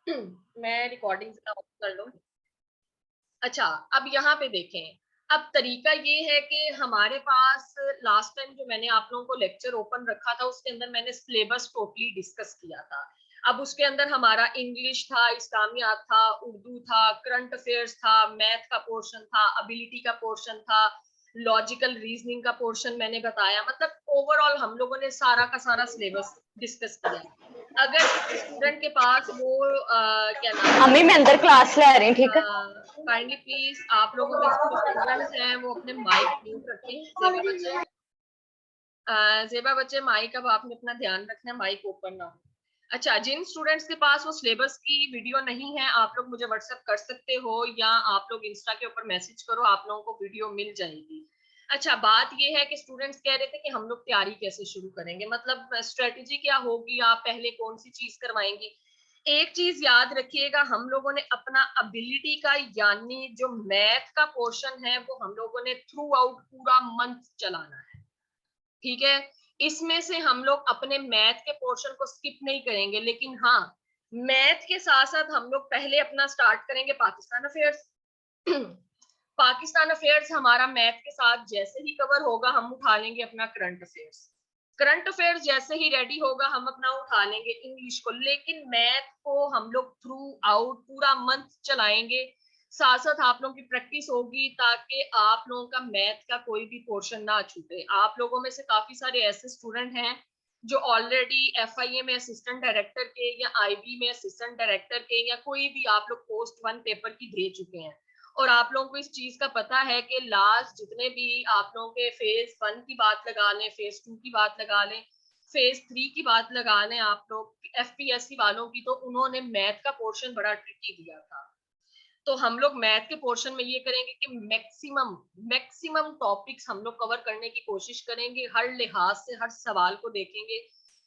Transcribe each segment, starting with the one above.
मैं रिकॉर्डिंग कर लूं। अच्छा, अब यहाँ पे देखें। अब तरीका ये है कि हमारे पास लास्ट टाइम जो मैंने आप लोगों को लेक्चर ओपन रखा था उसके अंदर मैंने सिलेबस टोटली डिस्कस किया था। अब उसके अंदर हमारा इंग्लिश था, इस्लामियात था, उर्दू था, करंट अफेयर्स था, मैथ का पोर्शन था, एबिलिटी का पोर्शन था, लॉजिकल रीजनिंग का पोर्शन मैंने बताया। मतलब ओवरऑल हम लोगों ने सारा का सारा सिलेबस डिस्कस किया। अगर किसी स्टूडेंट के पास वो क्या नाम है, अम्मी मैं अंदर क्लास ले रही हूँ, ठीक है। काइंडली प्लीज आप लोगों में से जो स्टूडेंट्स हैं वो अपने माइक म्यूट रखें। जेबा बच्चे माइक अब आपने अपना ध्यान रखना है, माइक ओपन ना हो। अच्छा, जिन स्टूडेंट्स के पास वो सिलेबस की वीडियो नहीं है आप लोग मुझे व्हाट्सएप कर सकते हो या आप लोग इंस्टा के ऊपर मैसेज करो, आप लोगों को वीडियो मिल जाएगी। अच्छा, बात ये है कि स्टूडेंट्स कह रहे थे कि हम लोग तैयारी कैसे शुरू करेंगे, मतलब स्ट्रेटेजी क्या होगी, आप पहले कौन सी चीज करवाएंगी। एक चीज याद रखिएगा, हम लोगों ने अपना एबिलिटी का यानी जो मैथ का पोर्शन है वो हम लोगों ने थ्रू आउट पूरा मंथ चलाना है। ठीक है, इसमें से हम लोग अपने मैथ के पोर्शन को स्किप नहीं करेंगे, लेकिन हाँ मैथ के साथ साथ हम लोग पहले अपना स्टार्ट करेंगे पाकिस्तान अफेयर्स। पाकिस्तान अफेयर्स हमारा मैथ के साथ जैसे ही कवर होगा हम उठा लेंगे अपना करंट अफेयर्स। करंट अफेयर्स जैसे ही रेडी होगा हम अपना उठा लेंगे इंग्लिश को, लेकिन मैथ को हम लोग थ्रू आउट पूरा मंथ चलाएंगे। साथ साथ आप लोगों की प्रैक्टिस होगी ताकि आप लोगों का मैथ का कोई भी पोर्शन ना छूटे। आप लोगों में से काफी सारे ऐसे स्टूडेंट हैं जो ऑलरेडी एफआईए में असिस्टेंट डायरेक्टर के या आईबी में असिस्टेंट डायरेक्टर के या कोई भी आप लोग पोस्ट 1 पेपर की दे चुके हैं, और आप लोगों को इस चीज का पता है कि लास्ट जितने भी आप लोगों के फेज 1 की बात लगा लें, फेज 2 की बात लगा लें, फेज 3 की बात लगा लें आप लोग एफपीएससी वालों की, तो उन्होंने मैथ का पोर्शन बड़ा ट्रिकी दिया था। तो हम लोग मैथ के पोर्शन में ये करेंगे कि मैक्सिमम मैक्सिमम टॉपिक्स हम लोग कवर करने की कोशिश करेंगे, हर लिहाज से हर सवाल को देखेंगे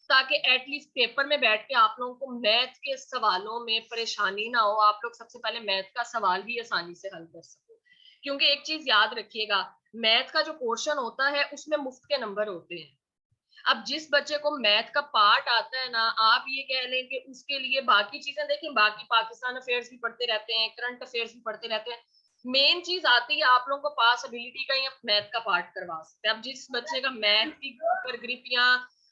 ताकि एटलीस्ट पेपर में बैठ के आप लोगों को मैथ के सवालों में परेशानी ना हो, आप लोग सबसे पहले मैथ का सवाल भी आसानी से हल कर सको। क्योंकि एक चीज याद रखिएगा, मैथ का जो पोर्शन होता है उसमें मुफ्त के नंबर होते हैं। अब जिस बच्चे को मैथ का पार्ट आता है ना, आप ये कह लें कि उसके लिए बाकी चीजें देखें, बाकी पाकिस्तान अफेयर्स भी पढ़ते रहते हैं, करंट अफेयर्स भी पढ़ते रहते हैं, मेन चीज आती है आप लोगों को पास एबिलिटी का या मैथ का पार्ट करवा सकते हैं। अब जिस बच्चे का मैथ की ऊपर ग्रिप या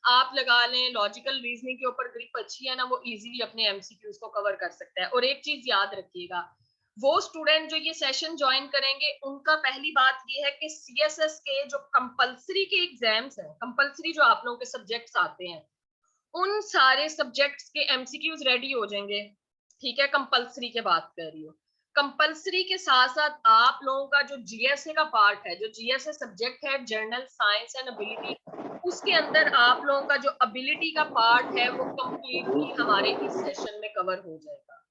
आप लगा लें लॉजिकल रीजनिंग के ऊपर ग्रिप अच्छी है ना, वो इजीली अपने एमसीक्यूज को कवर कर सकता है। और एक चीज याद रखिएगा, वो स्टूडेंट जो ये सेशन ज्वाइन करेंगे उनका पहली बात ये है कि सीएसएस के जो कंपलसरी के एग्जाम्स हैं, कंपलसरी जो आप लोगों के सब्जेक्ट्स आते हैं, उन सारे सब्जेक्ट्स के एमसीक्यूज रेडी हो जाएंगे। ठीक है, कंपलसरी के बात कर रही हूँ। कंपलसरी के साथ साथ आप लोगों का जो जीएसए का पार्ट है, जो जीएसए सब्जेक्ट है जनरल साइंस एंड एबिलिटी, उसके अंदर आप लोगों का जो एबिलिटी का पार्ट है वो कंप्लीटली हमारे इस सेशन में कवर हो जाएगा।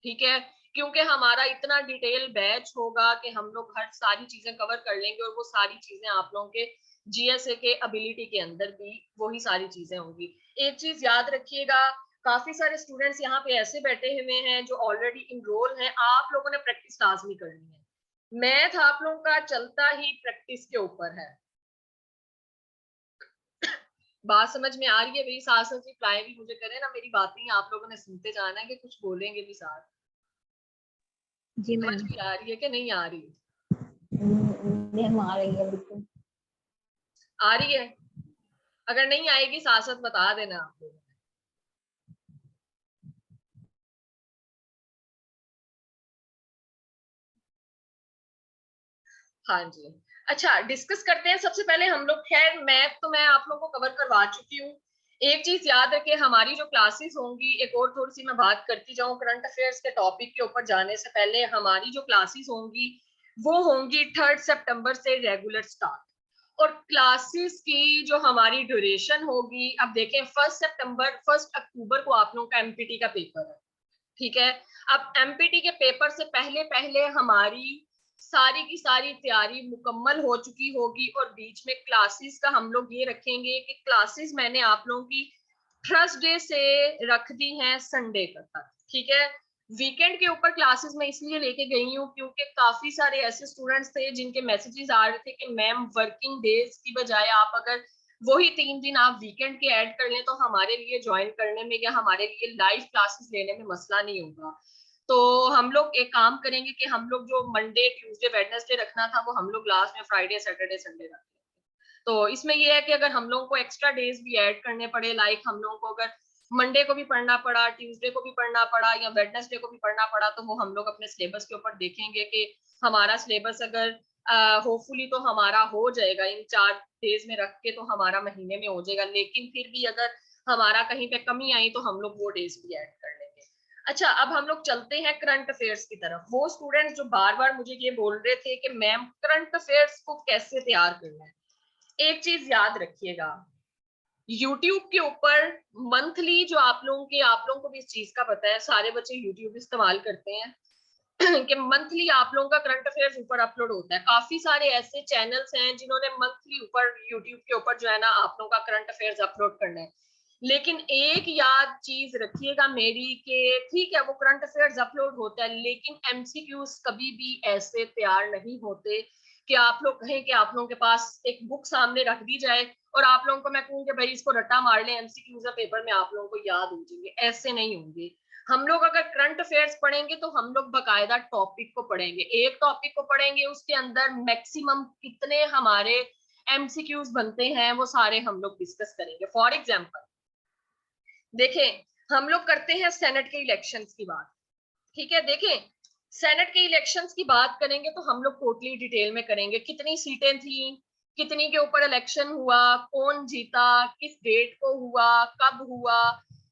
ठीक है, क्योंकि हमारा इतना डिटेल बैच होगा कि हम लोग हर सारी चीजें कवर कर लेंगे, और वो सारी चीजें आप लोगों के जीएसए के एबिलिटी के अंदर भी वही सारी चीजें होंगी। एक चीज याद रखिएगा, काफी सारे स्टूडेंट्स यहाँ पे ऐसे बैठे हुए हैं जो ऑलरेडी इनरोल हैं, आप लोगों ने प्रैक्टिस लाजमी करनी है। मैथ आप लोगों का चलता ही प्रैक्टिस के ऊपर है। बात समझ में आ रही है मेरी? साथ साथ रिप्लाई भी मुझे करें ना, मेरी बातें आप लोगों ने सुनते जाना है कि कुछ बोलेंगे भी साथ। जी समझ मैम। भी आ रही है कि नहीं आ रही? मैम आ रही है बिल्कुल। आ रही है? अगर नहीं आएगी साथ साथ बता देना आप लोग। हाँ जी। अच्छा, डिस्कस करते हैं। सबसे पहले हम लोग, खैर मैथ तो मैं आप लोगों को कवर करवा चुकी हूँ। एक चीज याद रखें, हमारी जो क्लासेस होंगी, एक और थोड़ी सी मैं बात करती जाऊं करंट अफेयर्स के टॉपिक के ऊपर जाने से पहले, हमारी जो क्लासेस होंगी वो होंगी 3 सितंबर से रेगुलर स्टार्ट। और क्लासेस की जो हमारी ड्यूरेशन होगी, अब देखें 1 अक्टूबर को आप लोगों का एमपीटी का पेपर है। ठीक है, अब एमपीटी के पेपर से पहले पहले हमारी सारी की सारी तैयारी मुकम्मल हो चुकी होगी, और बीच में क्लासेस का हम लोग ये रखेंगे कि क्लासेस मैंने आप लोगों की थर्सडे से रख दी हैं संडे तक। ठीक है, वीकेंड के ऊपर क्लासेस मैं इसलिए लेके गई हूँ क्योंकि काफी सारे ऐसे स्टूडेंट्स थे जिनके मैसेजेस आ रहे थे कि मैम वर्किंग डेज की बजाय आप अगर वही 3 दिन आप वीकेंड के ऐड कर लें तो हमारे लिए ज्वाइन करने में या हमारे लिए लाइव क्लासेस लेने में मसला नहीं होगा। तो हम लोग एक काम करेंगे कि हम लोग जो मंडे ट्यूसडे वेडनेसडे रखना था वो हम लोग लास्ट में फ्राइडे सैटरडे संडे रख लेंगे। तो इसमें ये है कि अगर हम लोगों को एक्स्ट्रा डेज भी ऐड करने पड़े, लाइक हम लोगों को अगर मंडे को भी पढ़ना पड़ा, ट्यूसडे को भी पढ़ना पड़ा या वेडनेसडे को भी पढ़ना पड़ा, तो वो हम लोग अपने सिलेबस के ऊपर देखेंगे कि हमारा सिलेबस अगर होपफुली तो हमारा हो जाएगा इन 4 डेज में रख के, तो हमारा महीने में हो जाएगा। लेकिन फिर भी अगर हमारा कहीं पे कमी आई तो हम लोग वो डेज भी ऐड कर लेंगे। अच्छा, अब हम लोग चलते हैं करंट अफेयर्स की तरफ। वो स्टूडेंट्स जो बार बार मुझे ये बोल रहे थे कि मैम करंट अफेयर्स को कैसे तैयार करना है, एक चीज याद रखिएगा, यूट्यूब के ऊपर मंथली जो आप लोगों को भी इस चीज का पता है, सारे बच्चे यूट्यूब इस्तेमाल करते हैं कि मंथली आप लोगों का करंट अफेयर्स ऊपर अपलोड होता है। काफी सारे ऐसे चैनल्स हैं जिन्होंने मंथली ऊपर यूट्यूब के ऊपर जो है ना आप लोगों का करंट अफेयर्स अपलोड करना है। लेकिन एक याद चीज रखिएगा मेरी कि ठीक है वो करंट अफेयर्स अपलोड होता है, लेकिन एमसीक्यूज कभी भी ऐसे तैयार नहीं होते कि आप लोग कहें कि आप लोगों के पास एक बुक सामने रख दी जाए और आप लोगों को मैं कहूँ कि भाई इसको रट्टा मार लें, एमसीक्यूज पेपर में आप लोगों को याद हो जाएंगे। ऐसे नहीं होंगे। हम लोग अगर करंट अफेयर्स पढ़ेंगे तो हम लोग बकायदा टॉपिक को पढ़ेंगे, एक टॉपिक को पढ़ेंगे, उसके अंदर मैक्सिमम कितने हमारे एमसीक्यूज बनते हैं वो सारे हम लोग डिस्कस करेंगे। फॉर एग्जांपल देखें, हम लोग करते हैं सेनेट के इलेक्शंस की बात, ठीक है। देखें, सेनेट के इलेक्शंस की बात करेंगे तो हम लोग टोटली डिटेल में करेंगे, कितनी सीटें थी, कितनी के ऊपर इलेक्शन हुआ, कौन जीता, किस डेट को हुआ, कब हुआ,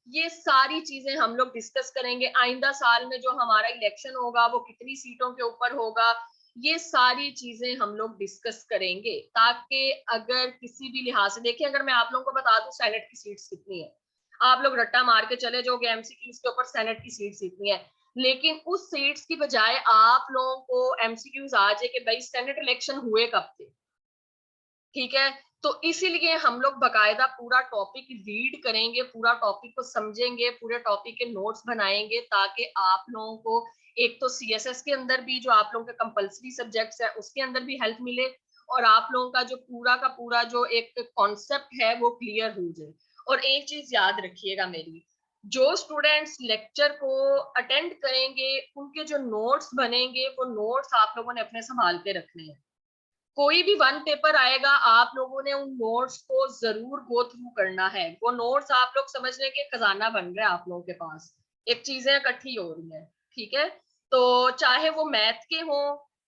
ये सारी चीजें हम लोग डिस्कस करेंगे। आइंदा साल में जो हमारा इलेक्शन होगा वो कितनी सीटों के ऊपर होगा, ये सारी चीजें हम लोग डिस्कस करेंगे, ताकि अगर किसी भी लिहाज से देखिए, अगर मैं आप लोगों को बता दूं सेनेट की सीट्स कितनी है, आप लोग रट्टा मार के चले जाओगे एमसीक्यूज के ऊपर सेनेट की सीट्स कितनी है, लेकिन उस सीट्स की बजाय आप लोगों को एमसीक्यूज आ जाए कि भाई सेनेट इलेक्शन हुए कब थे, ठीक है। तो इसीलिए हम लोग बकायदा पूरा टॉपिक रीड करेंगे, पूरा टॉपिक को समझेंगे, पूरे टॉपिक के नोट्स बनाएंगे, ताकि आप लोगों को एक तो सीएसएस के अंदर भी जो आप लोगों के कंपलसरी सब्जेक्ट्स है उसके अंदर भी हेल्प मिले, और आप लोगों का जो पूरा का पूरा जो एक कॉन्सेप्ट है वो क्लियर हो जाए। और एक चीज याद रखिएगा मेरी, जो स्टूडेंट्स लेक्चर को अटेंड करेंगे उनके जो नोट्स बनेंगे वो नोट्स आप लोगों ने अपने संभाल के रखने हैं। कोई भी वन पेपर आएगा आप लोगों ने उन नोट्स को जरूर गो थ्रू करना है। वो नोट्स आप लोग समझ लें कि खजाना बन रहा है आप लोगों के पास, एक चीजें इकट्ठी हो रही हैं, ठीक है। तो चाहे वो मैथ के हो,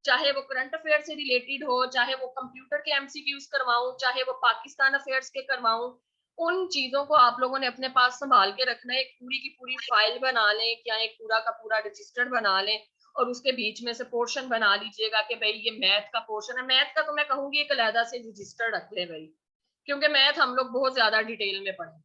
चाहे वो करंट अफेयर से रिलेटेड हो, चाहे वो कंप्यूटर के एमसीक्यूज करवाऊं, चाहे वो पाकिस्तान अफेयर्स के करवाऊं, उन चीजों को आप लोगों ने अपने पास संभाल के रखना है। एक पूरी की पूरी फाइल बना लें या एक पूरा का पूरा रजिस्टर बना लें और उसके बीच में से पोर्शन बना लीजिएगा कि भाई ये मैथ का पोर्शन है। मैथ का तो मैं कहूंगी एक अलहदा से रजिस्टर रख ले भाई, क्योंकि मैथ हम लोग बहुत ज्यादा डिटेल में पढ़ेंगे।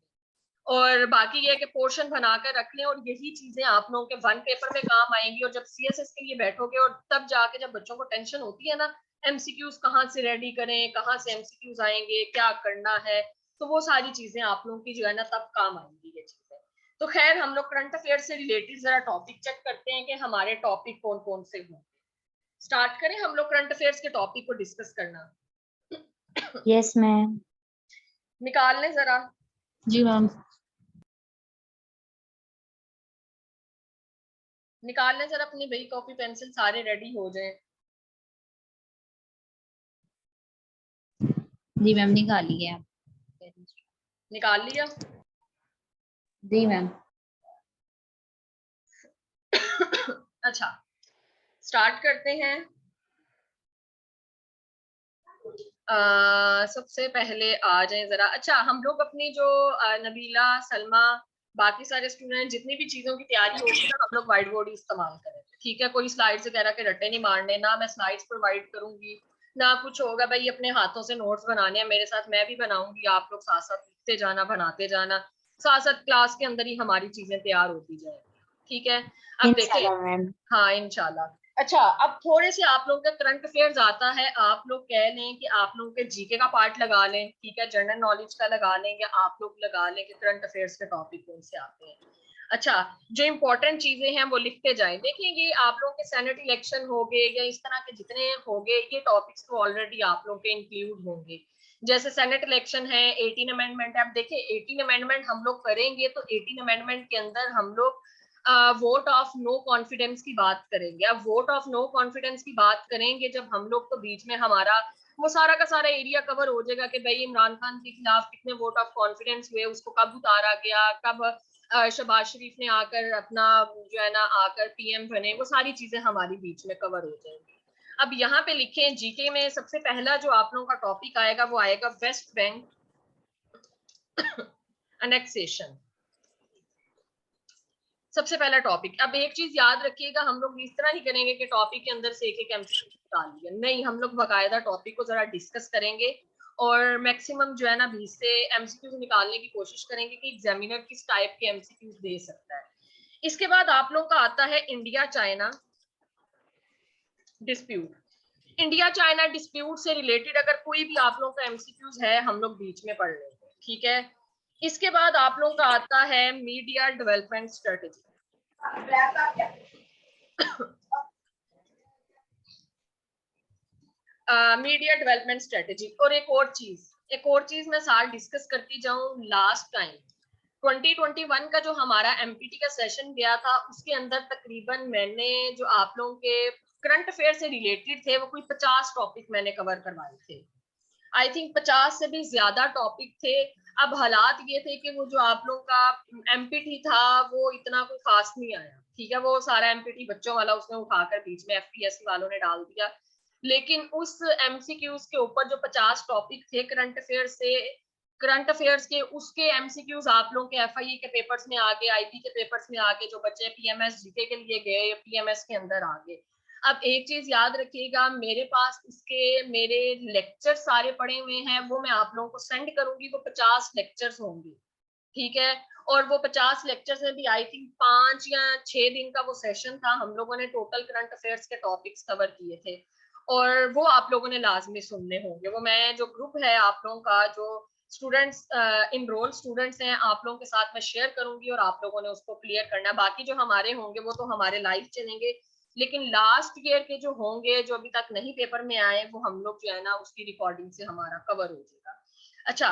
और बाकी ये कि पोर्शन बनाकर रख लें, और यही चीजें आप लोगों के वन पेपर में काम आएंगी। और जब सीएसएस के लिए बैठोगे और तब जाके जब बच्चों को टेंशन होती है ना, एमसीक्यूज कहाँ से रेडी करें, कहाँ से एमसीक्यूज आएंगे, क्या करना है, तो वो सारी चीजें आप लोगों की जो है ना तब काम आएंगी ये चीजें। तो खैर हम लोग करंट अफेयर से रिलेटेड जरा टॉपिक चेक करते हैं कि हमारे टॉपिक कौन कौन से हों। स्टार्ट करें हम लोग करंट अफेयर्स के टॉपिक को डिस्कस करना। Yes ma'am. निकाल लें जरा। जी मैम। निकाल लें जरा अपनी बही कॉपी पेंसिल, सारे रेडी हो जाएं। जी मैम निकालिए आप। निकाल लिया? जी मैम। अच्छा, स्टार्ट करते हैं। सबसे पहले आ जाए जरा। अच्छा, हम लोग अपनी जो नबीला, सलमा, बाकी सारे स्टूडेंट जितनी भी चीजों की तैयारी होगी ना, हम लोग व्हाइट बोर्ड ही इस्तेमाल करें, ठीक है। कोई स्लाइड्स वगैरह के रट्टे नहीं मारने, ना मैं स्लाइड्स प्रोवाइड करूंगी ना कुछ होगा। भाई अपने हाथों से नोट्स बनाने हैं मेरे साथ, मैं भी बनाऊंगी, आप लोग साथ साथ लिखते जाना, बनाते जाना, साथ साथ क्लास के अंदर ही हमारी चीजें तैयार होती जाएंगी, ठीक है। अब देखिए, इंशाल्लाह मैम। हाँ इंशाल्लाह। अच्छा, अब थोड़े से आप लोगों का करंट अफेयर्स आता है, आप लोग कह लें कि आप लोगों के जीके का पार्ट लगा लें, ठीक है, जनरल नॉलेज का लगा लें, या आप लोग लगा लें कि करंट अफेयर्स के टॉपिक कौन से आते हैं। अच्छा, जो इंपॉर्टेंट चीजें हैं वो लिखते जाएं। देखिए, ये आप लोगों के सेनेट इलेक्शन हो गए या इस तरह के जितने हो गए, ये टॉपिक्स तो ऑलरेडी आप लोगों के इंक्लूड होंगे, जैसे सेनेट इलेक्शन है, 18 अमेंडमेंट है। अब देखिए 18 अमेंडमेंट हम लोग करेंगे तो 18 अमेंडमेंट के अंदर हम लोग वोट ऑफ नो कॉन्फिडेंस की बात करेंगे। अब वोट ऑफ नो कॉन्फिडेंस की बात करेंगे जब हम लोग, तो बीच में हमारा वो सारा का सारा एरिया कवर हो जाएगा कि भाई इमरान खान के खिलाफ कितने वोट ऑफ कॉन्फिडेंस हुए, उसको कब उतारा गया, कब शहबाज शरीफ ने आकर अपना जो है ना आकर पीएम बने, वो सारी चीजें हमारी बीच में कवर हो जाएंगी। अब यहाँ पे लिखे जीके में सबसे पहला जो आप लोगों का टॉपिक आएगा वो आएगा वेस्ट बैंक अनेक्सेशन। सबसे पहला टॉपिक। अब एक चीज याद रखिएगा, हम लोग इस तरह नहीं करेंगे कि टॉपिक के अंदर से एक एक एमसीक्यू डाल दिया, नहीं, हम लोग बकायदा टॉपिक को जरा डिस्कस करेंगे और मैक्सिमम जो है ना 20 से एमसीक्यूज निकालने की कोशिश करेंगे कि एग्जामिनर किस टाइप के एमसीक्यूज दे सकता है। इसके बाद आप लोग का आता है India China dispute. India China dispute से रिलेटेड अगर कोई भी आप लोगों का एमसीक्यूज है हम लोग बीच में पढ़ लेंगे, ठीक है। इसके बाद आप लोगों का आता है media development strategy. Media development strategy. और एक और चीज मैं साथ डिस्कस करती जाऊं। लास्ट टाइम 2021 का जो हमारा एमपीटी का सेशन गया था उसके अंदर तकरीबन मैंने जो आप लोगों के करंट अफेयर से रिलेटेड थे वो कोई 50 टॉपिक मैंने कवर करवाए थे। आई थिंक 50 से भी ज्यादा टॉपिक थे। अब हालात ये थे कि वो जो आप लोगों का एमपीटी था वो इतना कोई खास नहीं आया, ठीक है। वो सारा एमपीटी बच्चों वाला उसने उठाकर बीच में एफपीएससी वालों ने डाल दिया। लेकिन उस एमसीक्यूज के ऊपर जो 50 टॉपिक थे करंट अफेयर्स से, करंट अफेयर्स के, उसके एमसीक्यूज आप लोगों के एफआईए के पेपर्स में आगे, आईपी के पेपर्स में आगे, जो बच्चे पीएमएस जीके के लिए गए या पीएमएस के अंदर आगे। अब एक चीज याद रखिएगा, मेरे पास इसके मेरे लेक्चर सारे पड़े हुए हैं, वो मैं आप लोगों को सेंड करूंगी। वो 50 लेक्चर्स होंगे, ठीक है। और वो 50 लेक्चर्स में भी आई थिंक 5 या 6 दिन का वो सेशन था। हम लोगों ने टोटल करंट अफेयर्स के टॉपिक्स कवर किए थे और वो आप लोगों ने लाजमी सुनने होंगे। वो मैं जो ग्रुप है आप लोगों का, जो स्टूडेंट्स इनरोल स्टूडेंट्स हैं, आप लोगों के साथ मैं शेयर करूंगी और आप लोगों ने उसको क्लियर करना। बाकी जो हमारे होंगे वो तो हमारे लाइव चलेंगे, लेकिन लास्ट ईयर के जो होंगे जो अभी तक नहीं पेपर में आए वो हम लोग जो है ना उसकी रिकॉर्डिंग से हमारा कवर हो जाएगा। अच्छा,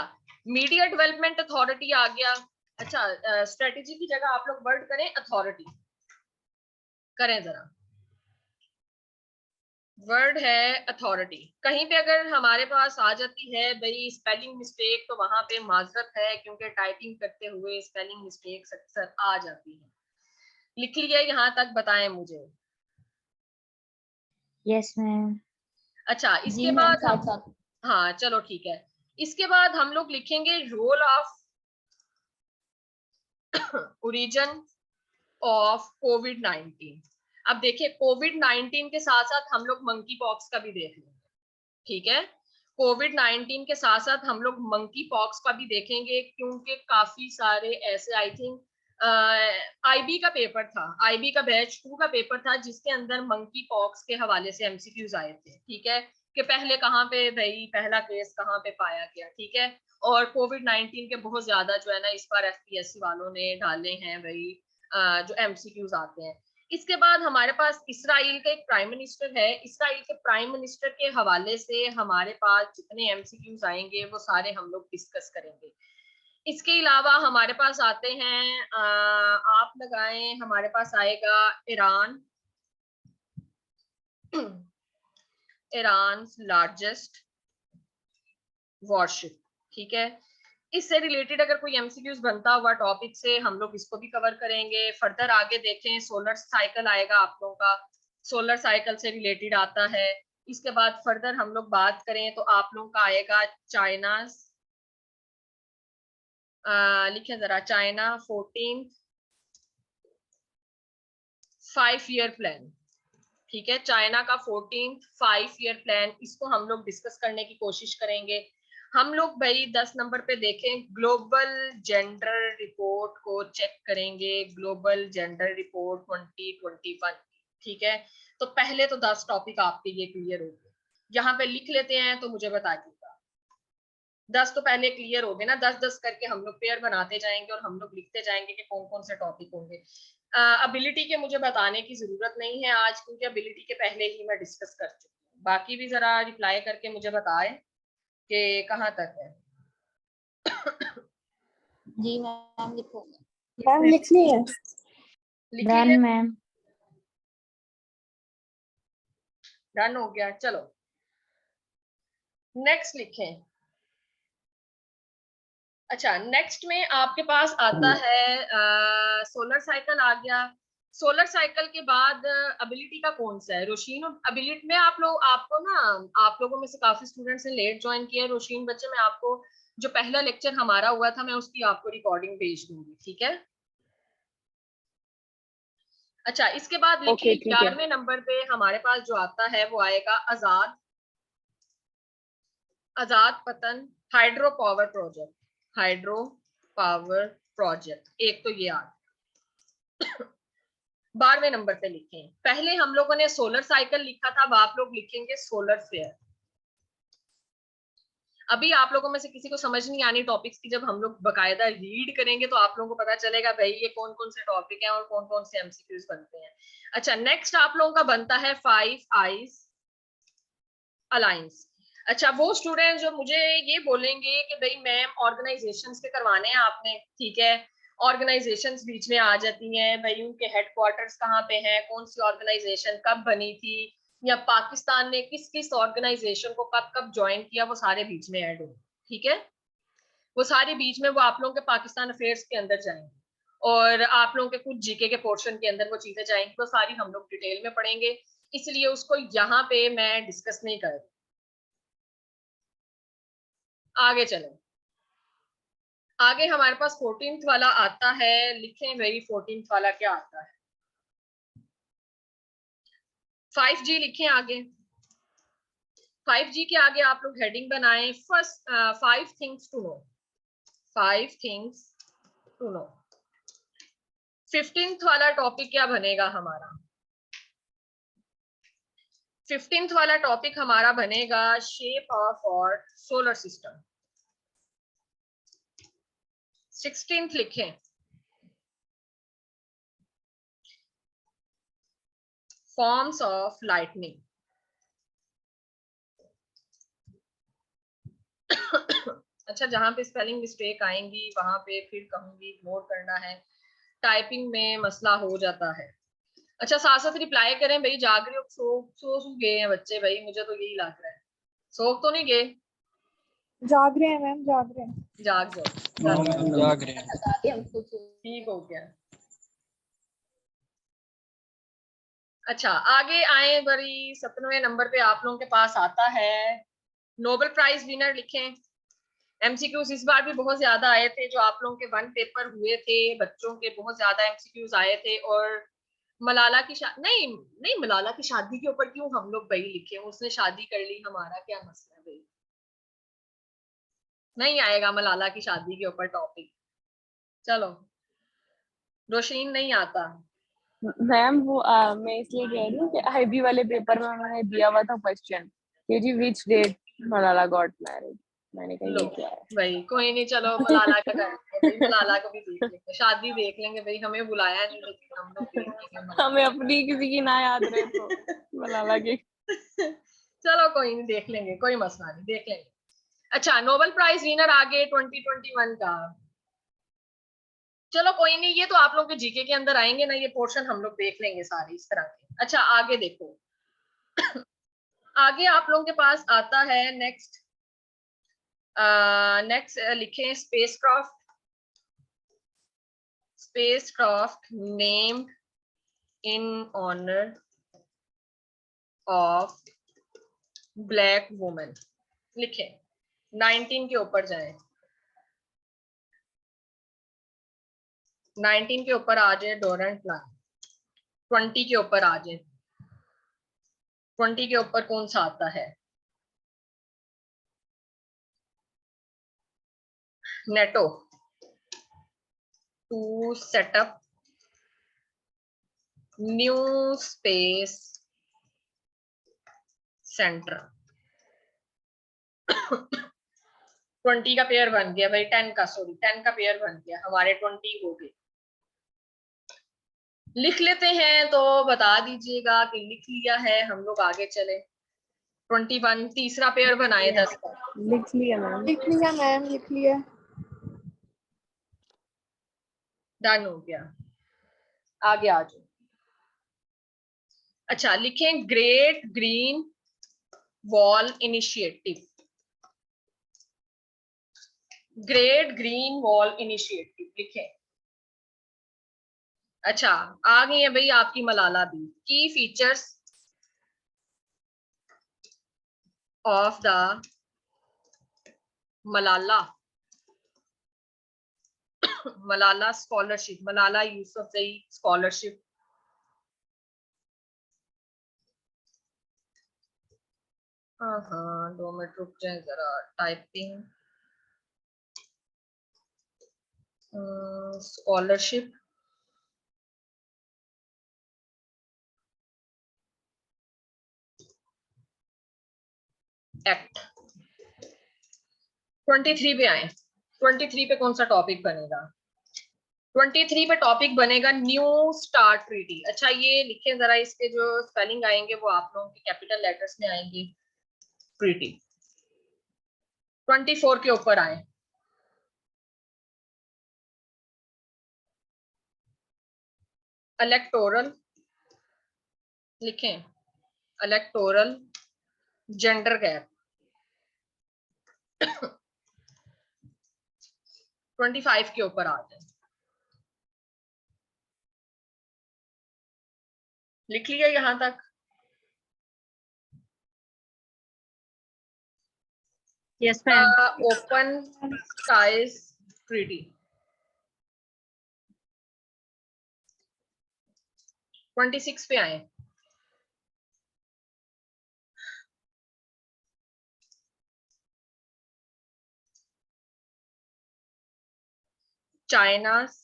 मीडिया डेवलपमेंट अथॉरिटी आ गया। अच्छा, स्ट्रेटेजी की जगह आप लोग वर्ड करें अथॉरिटी, करें जरा, वर्ड है अथॉरिटी। कहीं पे अगर हमारे पास आ जाती है भाई स्पेलिंग मिस्टेक तो वहां पे माजरत है, क्योंकि टाइपिंग करते हुए स्पेलिंग मिस्टेक अक्सर आ जाती है। लिख लिया यहाँ तक, बताएं मुझे। Yes ma'am. अच्छा, जी इसके मैम, बाद साथ हम, साथ। हाँ चलो ठीक है। इसके बाद हम लोग लिखेंगे रोल ऑफ ओरिजिन ऑफ कोविड-19। अब देखिए कोविड-19 के साथ साथ हम लोग मंकी पॉक्स का भी देख लेंगे, ठीक है। कोविड-19 के साथ साथ हम लोग मंकी पॉक्स का भी देखेंगे, क्योंकि काफी सारे ऐसे, आई थिंक आईबी का पेपर था, आईबी का बैच 2 का पेपर था जिसके अंदर मंकी पॉक्स के हवाले से एमसीक्यूज आए थे, ठीक है। कि पहले कहाँ पे भाई पहला केस कहाँ पे पाया गया, ठीक है। और कोविड-19 के बहुत ज्यादा जो है ना इस बार एफपीएससी वालों ने डाले हैं भाई जो एमसीक्यूज आते हैं। इसके बाद हमारे पास इसराइल का एक प्राइम मिनिस्टर है। इसराइल के प्राइम मिनिस्टर के हवाले से हमारे पास जितने एमसीक्यूज आएंगे वो सारे हम लोग डिस्कस करेंगे। इसके अलावा हमारे पास आते हैं आप लगाएं, हमारे पास आएगा ईरान, ईरान लार्जेस्ट वॉरशिप, ठीक है। इससे रिलेटेड अगर कोई एमसीक्यूज बनता हुआ टॉपिक से हम लोग इसको भी कवर करेंगे। फर्दर आगे देखें, सोलर साइकिल आएगा आप लोगों का, सोलर साइकिल से रिलेटेड आता है। इसके बाद फर्दर हम लोग बात करें तो आप लोगों का आएगा चाइना, लिखे जरा, चाइना 14th 5-year प्लान, ठीक है। चाइना का 14th 5-year प्लान, इसको हम लोग डिस्कस करने की कोशिश करेंगे। हम लोग भाई 10 नंबर पे देखें, ग्लोबल जेंडर रिपोर्ट को चेक करेंगे, ग्लोबल जेंडर रिपोर्ट 2021, ठीक है। तो पहले तो 10 टॉपिक आपके ये क्लियर हो गए, यहाँ पे लिख लेते हैं तो मुझे बताइएगा। 10 तो पहले क्लियर हो गए ना, 10-10 करके हम लोग पेयर बनाते जाएंगे और हम लोग लिखते जाएंगे कि कौन कौन से टॉपिक होंगे। एबिलिटी के मुझे बताने की जरूरत नहीं है आज, क्योंकि एबिलिटी के पहले ही मैं डिस्कस कर चुकी हूँ। बाकी भी जरा रिप्लाई करके मुझे बताएं। कि कहाँ तक है? जी मैम लिखोगे? मैम लिख ली है। लिखी डन है? मैम। डन हो गया। चलो नेक्स्ट लिखें। अच्छा, नेक्स्ट में आपके पास आता है सोलर साइकिल आ गया। सोलर साइकिल के बाद एबिलिटी का कौन सा है? रोशीन, एबिलिटी में आप लोग, आपको ना, आप लोगों में से काफी स्टूडेंट्स ने लेट ज्वाइन किया है। रोशीन बच्चे, मैं आपको जो पहला लेक्चर हमारा हुआ था, मैं उसकी आपको रिकॉर्डिंग भेज दूंगी, ठीक है? अच्छा, इसके बाद लिखिए, ओके ठीक है। 11वें नंबर पे हमारे पास जो आता है वो आएगा आजाद, आजाद पतन hydro power project, hydro power project. एक तो ये आ 12वें नंबर पे लिखें। पहले हम लोगों ने सोलर साइकिल लिखा था, अब आप लोग लिखेंगे सोलर फेयर। अभी आप लोगों में से किसी को समझ नहीं आनी टॉपिक्स की, जब हम लोग बकायदा रीड करेंगे तो आप लोगों को पता चलेगा भाई ये कौन कौन से टॉपिक हैं और कौन कौन से एमसीक्यूज बनते हैं। अच्छा, नेक्स्ट आप लोगों का बनता है 5 आईज अलायंस। अच्छा, वो स्टूडेंट जो मुझे ये बोलेंगे कि भाई मैम ऑर्गेनाइजेशंस के करवाने हैं आपने, ठीक है, ऑर्गेनाइजेशंस बीच में आ जाती हैं भाई, उनके हेडक्वार्टर्स कहाँ पे हैं, कौन सी ऑर्गेनाइजेशन कब बनी थी, या पाकिस्तान ने किस किस ऑर्गेनाइजेशन को कब कब ज्वाइन किया, वो सारे बीच में ऐड हो, ठीक है? वो सारे बीच में वो आप लोगों के पाकिस्तान अफेयर्स के अंदर जाएंगे, और आप लोगों के कुछ जीके के पोर्शन के अंदर वो चीजें जाएंगी, वो सारी हम लोग डिटेल में पढ़ेंगे, इसलिए उसको यहाँ पे मैं डिस्कस नहीं कर रही। आगे चलो, आगे हमारे पास 14th वाला आता है। लिखें भाई 14th वाला क्या आता है? 5G लिखें आगे। 5G के आगे आप लोग हेडिंग बनाएं, first 5 things to know, 5 things to know. 15th वाला टॉपिक क्या बनेगा हमारा? 15th वाला टॉपिक हमारा बनेगा शेप ऑफ और सोलर सिस्टम। 16th लिखें फॉर्म्स ऑफ लाइटनिंग। अच्छा, जहां पे स्पेलिंग मिस्टेक आएंगी वहां पे फिर कहूंगी इग्नोर करना है, टाइपिंग में मसला हो जाता है। अच्छा, साथ साथ रिप्लाई करें भाई, जाग रहे हो? सो गए हैं बच्चे भाई, मुझे तो यही लग रहा है। सो तो नहीं गए? जाग रहे हैं मैम, जाग रहे हैं। जाग जाओ, जाग रहे हैं। ठीक हो गया। अच्छा, आगे आए बड़ी 17वें नंबर पे आप लोगों के पास आता है नोबेल प्राइज विनर लिखें। एमसीक्यूज इस बार भी बहुत ज्यादा आए थे, जो आप लोगों के 1 पेपर हुए थे बच्चों के, बहुत ज्यादा एमसीक्यूज आए थे। और मलाला की नहीं नहीं, मलाला की शादी के ऊपर क्यों हम लोग भाई लिखे? उसने शादी कर ली, हमारा क्या मसला है भाई? नहीं आएगा मलाला की शादी के ऊपर टॉपिक। चलो, रोशीन नहीं आता। मैम वो मैं इसलिए कह रही हूँ कि आईबी वाले पेपर में उन्होंने दिया हुआ था क्वेश्चन कि जी which date Malala got married. मैंने कहा लो ये क्या है। भाई, कोई नहीं, चलो मलाला का करेंगे भाई, मलाला को भी देख लेंगे, शादी देख लेंगे भाई, हमें बुलाया नहीं लेकिन हम लोग देख लेंगे हमें मलाला। अपनी किसी की ना याद रहे तो मलाला की। चलो कोई नहीं, देख लेंगे, कोई मसला नहीं, देख लेंगे। अच्छा, नोबेल प्राइज विनर आगे 2021 का। चलो कोई नहीं, ये तो आप लोग के जीके के अंदर आएंगे ना, ये पोर्शन हम लोग देख लेंगे सारे इस तरह के। अच्छा, आगे देखो, आगे आप लोगों के पास आता है नेक्स्ट, नेक्स्ट लिखें spacecraft, spacecraft named in honour of black women. लिखें, 19 के ऊपर जाएं, 19 के ऊपर आ जाए डोरेंट प्लान, 20 के ऊपर आ जाए, 20 के ऊपर कौन सा आता है? NATO to set up new space centre. 20 का पेयर बन गया भाई, 10 का, सॉरी 10 का पेयर बन गया, हमारे 20 हो गए। लिख लेते हैं तो बता दीजिएगा कि लिख लिया है, हम लोग आगे चले। 21 तीसरा पेयर बनाए 10 का। लिख लिया मैम। लिख लिया मैम, लिख लिया। डन हो गया, आगे आ जाओ। अच्छा लिखें great green wall initiative. Great green wall initiative लिखें। अच्छा आ गई है भाई आपकी मलाला भी। की features of the Malala Malala scholarship, Malala Yousafzai scholarship. हाँ 2 मिनट रुक जाए जरा, टाइपिंग। स्कॉलरशिप एक्ट 23 पे आए। 23 पे कौन सा टॉपिक बनेगा? 23 पे टॉपिक बनेगा न्यू स्टार्ट ट्रीटी। अच्छा ये लिखे जरा, इसके जो स्पेलिंग आएंगे वो आप लोगों के कैपिटल लेटर्स में आएंगे। ट्रीटी 24 के ऊपर आए। इलेक्टोरल लिखें, इलेक्टोरल जेंडर गैप। 25 के ऊपर आ जाए। लिख लिया यहां तक? Yes ma'am. Open skies treaty 26 पे आए। China's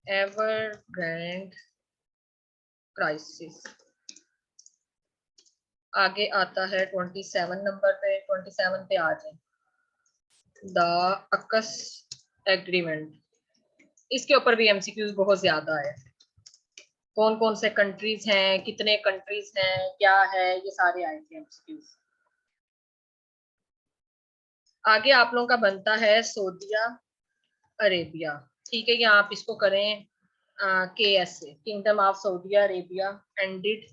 Evergrande crisis. आगे आता है 27 नंबर पे। 27 पे आ जाए द अकस एग्रीमेंट। इसके ऊपर भी एमसीक्यूज बहुत ज्यादा है। कौन कौन से कंट्रीज हैं, कितने कंट्रीज हैं, क्या है, ये सारे आए थे एमसीक्यूज। आगे आप लोगों का बनता है सऊदिया अरेबिया। ठीक है, या आप इसको करें KS से, kingdom of Saudi Arabia ended.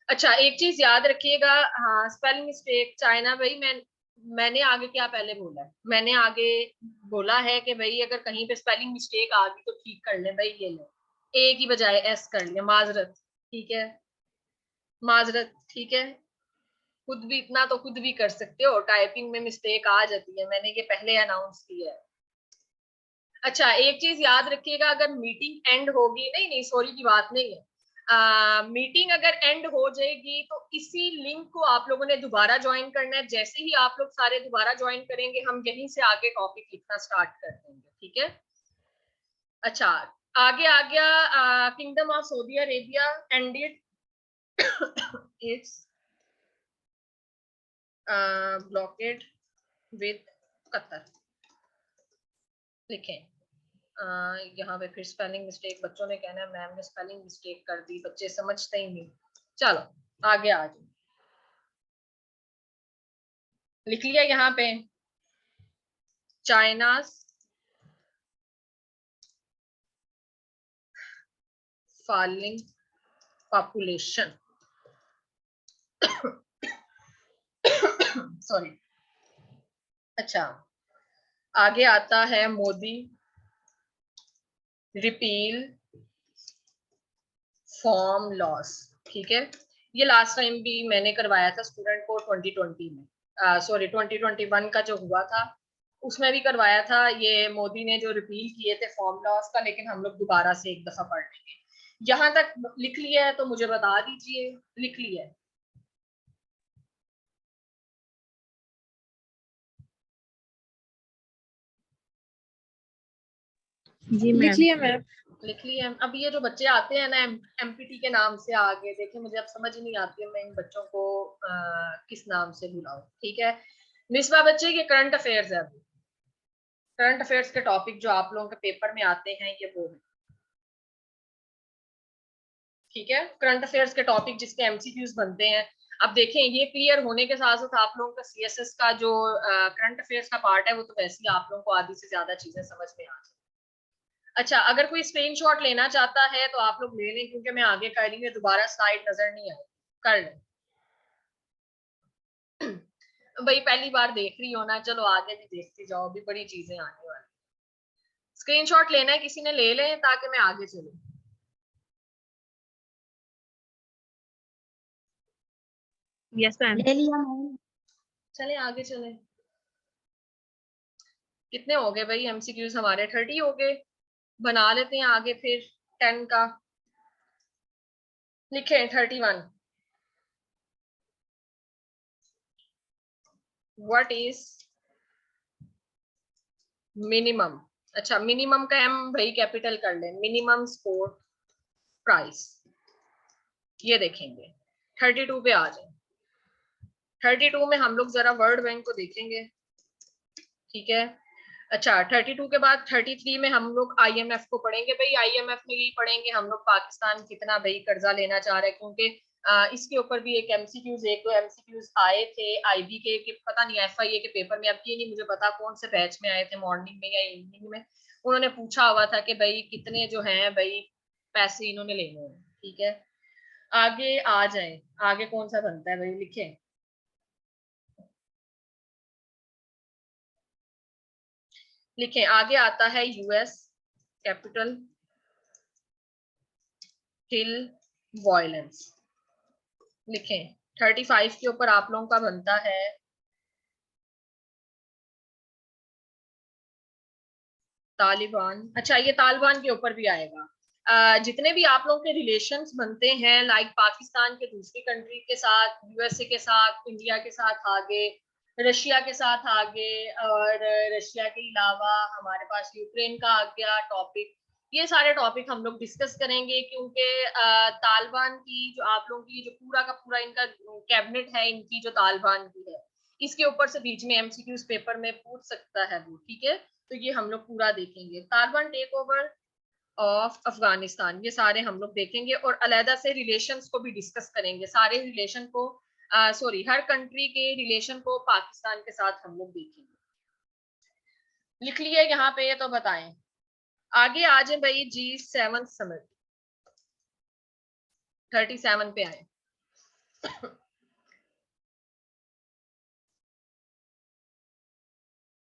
अच्छा एक चीज याद रखिएगा, हाँ स्पेलिंग मिस्टेक चाइना भाई, मैंने आगे क्या पहले बोला है? मैंने आगे बोला है कि भाई अगर कहीं पे स्पेलिंग मिस्टेक आ गई तो ठीक कर ले भाई, ये ले ए की बजाय एस कर लिया, माजरत। ठीक है, माजरत। ठीक है, खुद भी इतना तो खुद भी कर सकते हो, टाइपिंग में मिस्टेक आ जाती है, मैंने ये पहले अनाउंस किया है। अच्छा एक चीज याद रखिएगा, अगर मीटिंग एंड होगी, नहीं नहीं सॉरी की बात नहीं है, मीटिंग अगर एंड हो जाएगी तो इसी लिंक को आप लोगों ने दोबारा ज्वाइन करना है। जैसे ही आप लोग सारे दोबारा ज्वाइन करेंगे हम यहीं से आगे टॉपिक लिखना स्टार्ट कर देंगे। ठीक है, अच्छा आगे आ गया kingdom of Saudi Arabia ended it's blockade with Qatar. लिखें यहाँ पे फिर स्पेलिंग मिस्टेक, बच्चों ने कहना है मैम ने स्पेलिंग मिस्टेक कर दी, बच्चे समझते ही नहीं। चलो आगे आ जाओ। लिख लिया यहाँ पे चाइना's falling population सॉरी। अच्छा आगे आता है मोदी रिपील फॉर्म लॉस। ठीक है, ये लास्ट टाइम भी मैंने करवाया था स्टूडेंट को 2020 में, सॉरी 2021 का जो हुआ था उसमें भी करवाया था। ये मोदी ने जो रिपील किए थे फॉर्म लॉस का, लेकिन हम लोग दोबारा से एक दफा पढ़ लेंगे। यहाँ तक लिख लिया है तो मुझे बता दीजिए, लिख लिया है? जी लिख मैम। लिया मैम। लिख लिया। अब ये जो बच्चे आते हैं ना एमपीटी के नाम से आगे, देखिए मुझे अब समझ नहीं आती है मैं इन बच्चों को किस नाम से बुलाऊं। ठीक है, मिसबा बच्चे ये करंट अफेयर्स है। अभी करंट अफेयर्स के टॉपिक जो आप लोगों के पेपर में आते हैं ये वो है। ठीक है, करंट अफेयर्स के टॉपिक जिसके एमसीक्यूज बनते हैं। अब देखें, ये क्लियर होने के साथ साथ आप लोगों का सीएसएस का जो करंट अफेयर्स का पार्ट है वो तो वैसे ही आप लोगों को आधी से ज्यादा चीजें समझ में आ जाए। अच्छा, अगर कोई स्क्रीनशॉट लेना चाहता है तो आप लोग ले लें, क्योंकि मैं आगे कर रही हूँ, दोबारा स्लाइड नजर नहीं आए, कर लें। भाई पहली बार देख रही हो ना, चलो आगे भी देखती जाओ, अभी बड़ी चीजें आने वाली। स्क्रीनशॉट लेना है किसी ने, ले लें ताकि मैं आगे चलूं। Yes ma'am. ले लिया मैम। चले आगे चले। कितने हो गए भाई एमसीक्यूज हमारे? 30 हो गए। बना लेते हैं आगे फिर 10 का। लिखे 31। What is minimum? अच्छा, मिनिमम का हम भाई कैपिटल कर लें, मिनिमम सपोर्ट प्राइस। ये देखेंगे 32 पे आ जाए। 32 में हम लोग जरा वर्ल्ड बैंक को देखेंगे, ठीक है। अच्छा, 32 के बाद 33 में हम लोग आईएमएफ को पढ़ेंगे। भाई आईएमएफ में यही पढ़ेंगे हम लोग, पाकिस्तान कितना भाई कर्जा लेना चाह रहा है, क्योंकि इसके ऊपर भी एक दो एमसीक्यूज आए थे आईबी के पता नहीं एफआईए के पेपर में, अब ये नहीं मुझे पता कौन से बैच में आए थे, मॉर्निंग में या इवनिंग में। उन्होंने पूछा हुआ था कि भाई कितने जो हैं भाई पैसे इन्होंने लेने हैं, ठीक है। आगे आ जाए, आगे कौन सा बनता है भाई, लिखे। लिखें, आगे आता है यूएस कैपिटल हिल वायलेंस। लिखें 35 के ऊपर आप लोगों का बनता है तालिबान। अच्छा, ये तालिबान के ऊपर भी आएगा। जितने भी आप लोगों के रिलेशंस बनते हैं, लाइक पाकिस्तान के दूसरी कंट्री के साथ, यूएसए के साथ, इंडिया के साथ आगे, रशिया के साथ आगे, और रशिया के अलावा हमारे पास यूक्रेन का आ गया टॉपिक। ये सारे टॉपिक हम लोग डिस्कस करेंगे, क्योंकि तालिबान की जो आप लोगों की जो पूरा का पूरा इनका कैबिनेट है, इनकी जो तालिबान की है, इसके ऊपर से बीच में एमसीक्यूज पेपर में पूछ सकता है वो, ठीक है। तो ये हम लोग पूरा देखेंगे। Taliban take over of Afghanistan, ये सारे हम लोग देखेंगे, और अलहदा से रिलेशंस को भी डिस्कस करेंगे, सारे रिलेशन को, सॉरी हर कंट्री के रिलेशन को पाकिस्तान के साथ हम लोग देखेंगे। लिख लिए यहाँ पे, तो बताएं। आगे आ जाए भाई G7 समिट, 37 पे आए।